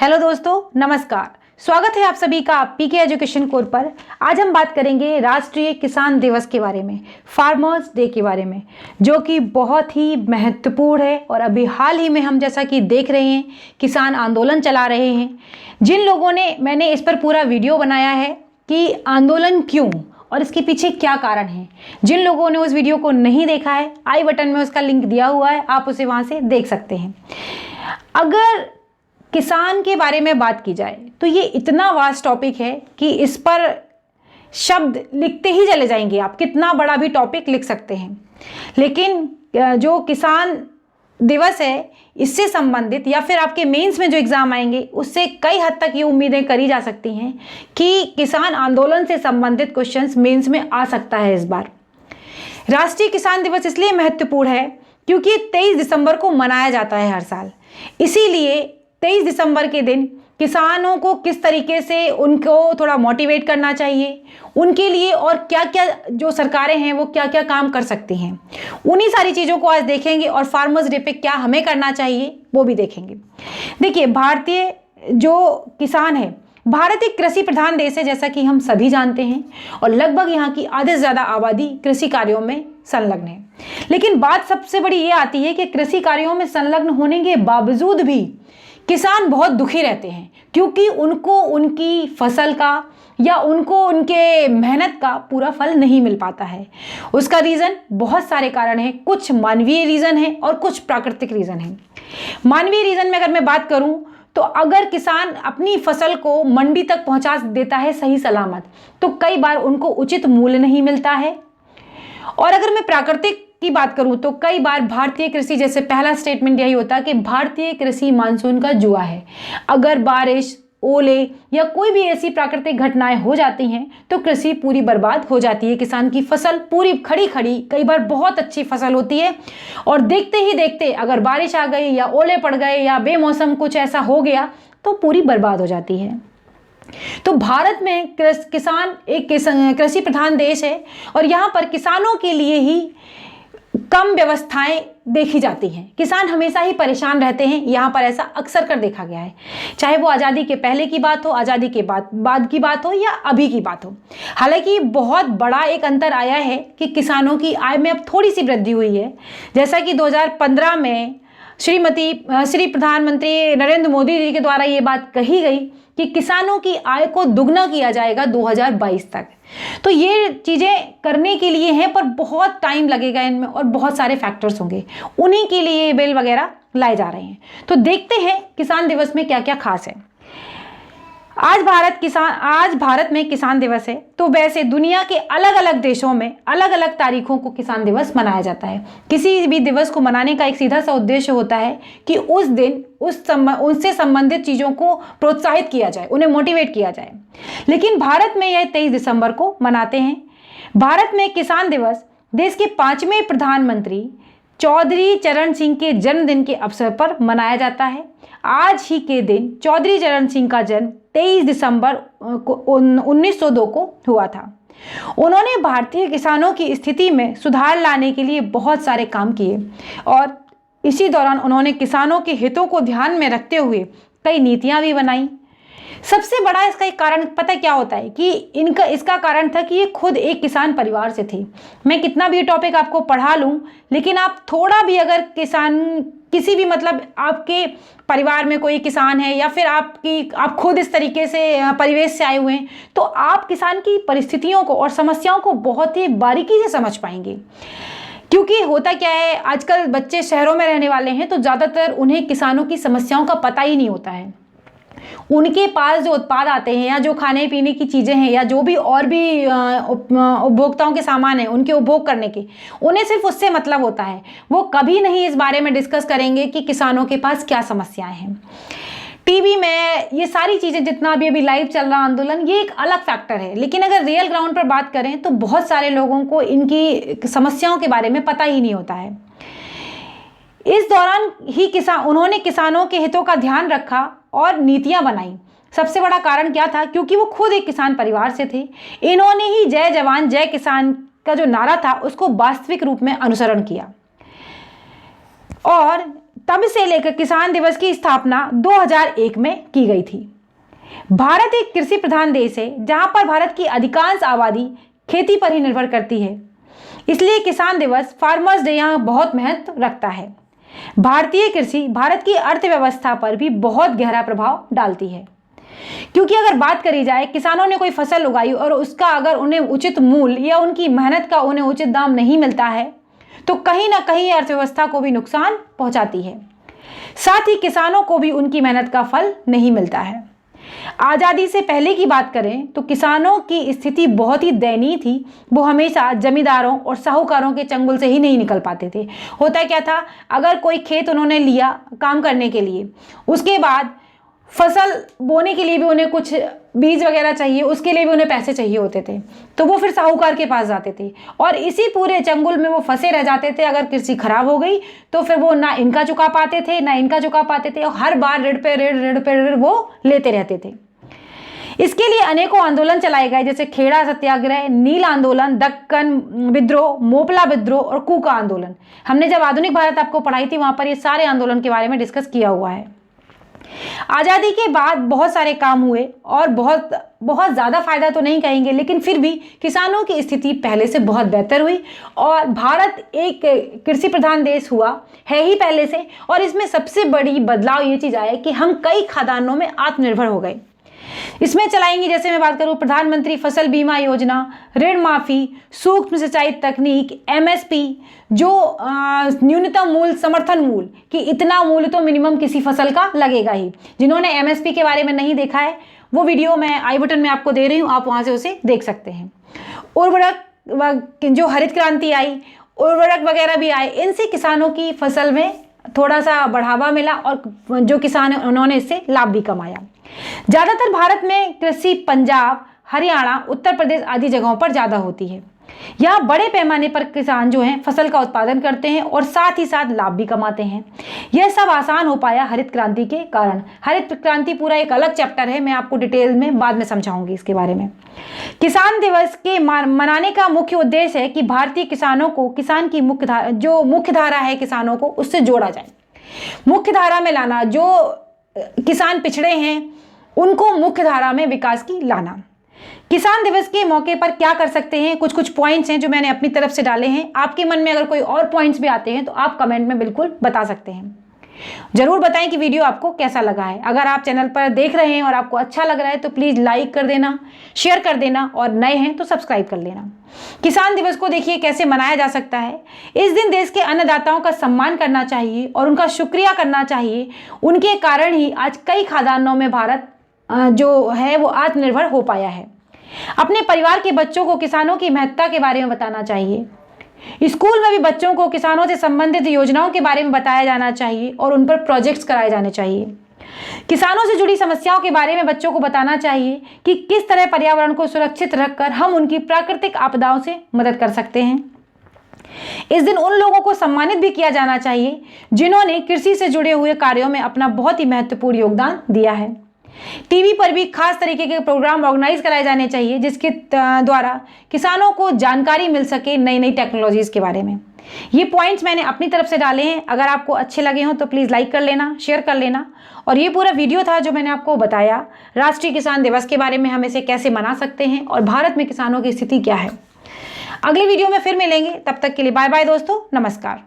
Hello दोस्तों, नमस्कार। स्वागत है आप सभी का पीके एजुकेशन कोर पर। आज हम बात करेंगे राष्ट्रीय किसान दिवस के बारे में, फार्मर्स डे के बारे में, जो कि बहुत ही महत्वपूर्ण है। और अभी हाल ही में हम जैसा कि देख रहे हैं, किसान आंदोलन चला रहे हैं। जिन लोगों ने, मैंने इस पर पूरा वीडियो बनाया है कि आंदोलन क्यों और इसके पीछे क्या कारण है। जिन लोगों ने उस वीडियो को नहीं देखा है, आई बटन में उसका लिंक दिया हुआ है, आप उसे वहाँ से देख सकते हैं। अगर किसान के बारे में बात की जाए तो ये इतना वास्ट टॉपिक है कि इस पर शब्द लिखते ही चले जाएंगे आप, कितना बड़ा भी टॉपिक लिख सकते हैं। लेकिन जो किसान दिवस है, इससे संबंधित या फिर आपके मेंस में जो एग्ज़ाम आएंगे, उससे कई हद तक ये उम्मीदें करी जा सकती हैं कि किसान आंदोलन से संबंधित क्वेश्चंस मेंस में आ सकता है इस बार। राष्ट्रीय किसान दिवस इसलिए महत्वपूर्ण है क्योंकि 23 दिसंबर को मनाया जाता है हर साल। इसीलिए 23 दिसंबर के दिन किसानों को किस तरीके से उनको थोड़ा मोटिवेट करना चाहिए, उनके लिए और क्या क्या जो सरकारें हैं वो क्या क्या काम कर सकती हैं, उन्हीं सारी चीज़ों को आज देखेंगे। और फार्मर्स डे पे क्या हमें करना चाहिए वो भी देखेंगे। देखिए, भारतीय जो किसान है, भारत एक कृषि प्रधान देश है जैसा कि हम सभी जानते हैं, और लगभग यहाँ की आधे से ज़्यादा आबादी कृषि कार्यों में संलग्न है। लेकिन बात सबसे बड़ी ये आती है कि कृषि कार्यों में संलग्न होने के बावजूद भी किसान बहुत दुखी रहते हैं, क्योंकि उनको उनकी फसल का या उनको उनके मेहनत का पूरा फल नहीं मिल पाता है। उसका रीज़न बहुत सारे कारण हैं। कुछ मानवीय रीज़न है और कुछ प्राकृतिक रीज़न है। मानवीय रीज़न में अगर मैं बात करूं तो अगर किसान अपनी फसल को मंडी तक पहुंचा देता है सही सलामत, तो कई बार उनको उचित मूल्य नहीं मिलता है। और अगर मैं प्राकृतिक की बात करूं तो कई बार भारतीय कृषि, जैसे पहला स्टेटमेंट यही होता है कि भारतीय कृषि मानसून का जुआ है। अगर बारिश, ओले या कोई भी ऐसी प्राकृतिक घटनाएं हो जाती हैं तो कृषि पूरी बर्बाद हो जाती है। किसान की फसल पूरी खड़ी खड़ी, कई बार बहुत अच्छी फसल होती है, और देखते ही देखते अगर बारिश आ गई या ओले पड़ गए या बेमौसम कुछ ऐसा हो गया तो पूरी बर्बाद हो जाती है। तो भारत में किसान एक कृषि प्रधान देश है, और यहाँ पर किसानों के लिए ही कम व्यवस्थाएं देखी जाती हैं। किसान हमेशा ही परेशान रहते हैं, यहाँ पर ऐसा अक्सर कर देखा गया है। चाहे वो आज़ादी के पहले की बात हो, आज़ादी के बाद की बात हो या अभी की बात हो। हालांकि बहुत बड़ा एक अंतर आया है कि किसानों की आय में अब थोड़ी सी वृद्धि हुई है। जैसा कि 2015 में श्री प्रधानमंत्री नरेंद्र मोदी जी के द्वारा ये बात कही गई कि किसानों की आय को दुगना किया जाएगा 2022 तक। तो ये चीज़ें करने के लिए हैं, पर बहुत टाइम लगेगा इनमें और बहुत सारे फैक्टर्स होंगे, उन्हीं के लिए ये बिल वगैरह लाए जा रहे हैं। तो देखते हैं किसान दिवस में क्या क्या खास है। आज भारत में किसान दिवस है। तो वैसे दुनिया के अलग अलग देशों में अलग अलग तारीखों को किसान दिवस मनाया जाता है। किसी भी दिवस को मनाने का एक सीधा सा उद्देश्य होता है कि उस दिन उनसे संबंधित चीज़ों को प्रोत्साहित किया जाए, उन्हें मोटिवेट किया जाए। लेकिन भारत में यह 23 दिसंबर को मनाते हैं। भारत में किसान दिवस देश के 5वें प्रधानमंत्री चौधरी चरण सिंह के जन्मदिन के अवसर पर मनाया जाता है। आज ही के दिन चौधरी चरण सिंह का जन्म 23 दिसंबर 1902 को हुआ था। उन्होंने भारतीय किसानों की स्थिति में सुधार लाने के लिए बहुत सारे काम किए, और इसी दौरान उन्होंने किसानों के हितों को ध्यान में रखते हुए कई नीतियां भी बनाई। सबसे बड़ा इसका एक कारण पता क्या होता है कि इसका कारण था कि ये खुद एक किसान परिवार से थे। मैं कितना भी टॉपिक आपको पढ़ा लूँ, लेकिन आप थोड़ा भी अगर किसी भी आपके परिवार में कोई किसान है या फिर आप खुद इस तरीके से परिवेश से आए हुए हैं, तो आप किसान की परिस्थितियों को और समस्याओं को बहुत ही बारीकी से समझ पाएंगे। क्योंकि होता क्या है, आजकल बच्चे शहरों में रहने वाले हैं तो ज़्यादातर उन्हें किसानों की समस्याओं का पता ही नहीं होता है। उनके पास जो उत्पाद आते हैं या जो खाने पीने की चीज़ें हैं या जो भी और भी उपभोक्ताओं के सामान हैं उनके उपभोग करने के, उन्हें सिर्फ उससे मतलब होता है। वो कभी नहीं इस बारे में डिस्कस करेंगे कि किसानों के पास क्या समस्याएं हैं। टीवी में ये सारी चीज़ें, जितना अभी लाइव चल रहा आंदोलन, ये एक अलग फैक्टर है। लेकिन अगर रियल ग्राउंड पर बात करें तो बहुत सारे लोगों को इनकी समस्याओं के बारे में पता ही नहीं होता है। इस दौरान ही उन्होंने किसानों के हितों का ध्यान रखा और नीतियां बनाई। सबसे बड़ा कारण क्या था, क्योंकि वो खुद एक किसान परिवार से थे। इन्होंने ही जय जवान जय किसान का जो नारा था उसको वास्तविक रूप में अनुसरण किया। और तब से लेकर किसान दिवस की स्थापना 2001 में की गई थी। भारत एक कृषि प्रधान देश है जहां पर भारत की अधिकांश आबादी खेती पर ही निर्भर करती है, इसलिए किसान दिवस फार्मर्स डे यहाँ बहुत महत्व रखता है। भारतीय कृषि भारत की अर्थव्यवस्था पर भी बहुत गहरा प्रभाव डालती है, क्योंकि अगर बात करी जाए किसानों ने कोई फसल उगाई और उसका अगर उन्हें उचित मूल्य या उनकी मेहनत का उन्हें उचित दाम नहीं मिलता है तो कहीं ना कहीं अर्थव्यवस्था को भी नुकसान पहुंचाती है। साथ ही किसानों को भी उनकी मेहनत का फल नहीं मिलता है। आज़ादी से पहले की बात करें तो किसानों की स्थिति बहुत ही दयनीय थी। वो हमेशा जमींदारों और साहूकारों के चंगुल से ही नहीं निकल पाते थे। होता क्या था, अगर कोई खेत उन्होंने लिया काम करने के लिए, उसके बाद फसल बोने के लिए भी उन्हें कुछ बीज वगैरह चाहिए, उसके लिए भी उन्हें पैसे चाहिए होते थे, तो वो फिर साहूकार के पास जाते थे और इसी पूरे चंगुल में वो फंसे रह जाते थे। अगर कृषि खराब हो गई तो फिर वो ना इनका चुका पाते थे ना इनका चुका पाते थे और हर बार ऋण पे ऋण वो लेते रहते थे। इसके लिए अनेकों आंदोलन चलाए गए, जैसे खेड़ा सत्याग्रह, नील आंदोलन, दक्कन विद्रोह, मोपला विद्रोह और कूका आंदोलन। हमने जब आधुनिक भारत आपको पढ़ाई थी वहां पर ये सारे आंदोलन के बारे में डिस्कस किया हुआ है। आज़ादी के बाद बहुत सारे काम हुए और बहुत ज़्यादा फायदा तो नहीं कहेंगे, लेकिन फिर भी किसानों की स्थिति पहले से बहुत बेहतर हुई और भारत एक कृषि प्रधान देश हुआ है ही पहले से। और इसमें सबसे बड़ी बदलाव ये चीज़ आया कि हम कई खाद्यान्नों में आत्मनिर्भर हो गए। इसमें चलाएंगी, जैसे मैं बात करूं, प्रधानमंत्री फसल बीमा योजना, ऋण माफी, सूक्ष्म सिंचाई तकनीक, एमएसपी, जो न्यूनतम मूल्य समर्थन मूल्य कि इतना मूल्य तो मिनिमम किसी फसल का लगेगा ही। जिन्होंने एमएसपी के बारे में नहीं देखा है वो वीडियो मैं आई बटन में आपको दे रही हूं, आप वहां से उसे देख सकते हैं। उर्वरक, जो हरित क्रांति आई, उर्वरक वगैरह भी आए, इनसे किसानों की फसल में थोड़ा सा बढ़ावा मिला और जो किसान उन्होंने इससे लाभ भी कमाया। ज़्यादातर भारत में कृषि पंजाब, हरियाणा, उत्तर प्रदेश आदि जगहों पर ज़्यादा होती है। यहाँ बड़े पैमाने पर किसान जो हैं फसल का उत्पादन करते हैं और साथ ही साथ लाभ भी कमाते हैं। यह सब आसान हो पाया हरित क्रांति के कारण। हरित क्रांति पूरा एक अलग चैप्टर है, मैं आपको डिटेल में बाद में समझाऊंगी इसके बारे में। किसान दिवस के मनाने का मुख्य उद्देश्य है कि भारतीय किसानों को किसान की मुख्य धारा है किसानों को उससे जोड़ा जाए, मुख्य धारा में लाना। जो किसान पिछड़े हैं उनको मुख्य धारा में विकास की लाना। किसान दिवस के मौके पर क्या कर सकते हैं, कुछ पॉइंट्स हैं जो मैंने अपनी तरफ से डाले हैं। आपके मन में अगर कोई और पॉइंट्स भी आते हैं तो आप कमेंट में बिल्कुल बता सकते हैं। जरूर बताएं कि वीडियो आपको कैसा लगा है। अगर आप चैनल पर देख रहे हैं और आपको अच्छा लग रहा है तो प्लीज़ लाइक कर देना, शेयर कर देना और नए हैं तो सब्सक्राइब कर लेना। किसान दिवस को देखिए कैसे मनाया जा सकता है। इस दिन देश के अन्नदाताओं का सम्मान करना चाहिए और उनका शुक्रिया करना चाहिए। उनके कारण ही आज कई खाद्यान्नों में भारत जो है वो आत्मनिर्भर हो पाया है। अपने परिवार के बच्चों को किसानों की महत्ता के बारे में बताना चाहिए। स्कूल में भी बच्चों को किसानों से संबंधित योजनाओं के बारे में बताया जाना चाहिए और उन पर प्रोजेक्ट्स कराए जाने चाहिए। किसानों से जुड़ी समस्याओं के बारे में बच्चों को बताना चाहिए कि किस तरह पर्यावरण को सुरक्षित रखकर हम उनकी प्राकृतिक आपदाओं से मदद कर सकते हैं। इस दिन उन लोगों को सम्मानित भी किया जाना चाहिए जिन्होंने कृषि से जुड़े हुए कार्यों में अपना बहुत ही महत्वपूर्ण योगदान दिया है। टीवी पर भी खास तरीके के प्रोग्राम ऑर्गेनाइज कराए जाने चाहिए जिसके द्वारा किसानों को जानकारी मिल सके नई नई टेक्नोलॉजीज के बारे में। ये पॉइंट्स मैंने अपनी तरफ से डाले हैं। अगर आपको अच्छे लगे हों तो प्लीज़ लाइक कर लेना, शेयर कर लेना। और ये पूरा वीडियो था जो मैंने आपको बताया राष्ट्रीय किसान दिवस के बारे में, हम इसे कैसे मना सकते हैं और भारत में किसानों की स्थिति क्या है। अगले वीडियो में फिर मिलेंगे, तब तक के लिए बाय बाय दोस्तों, नमस्कार।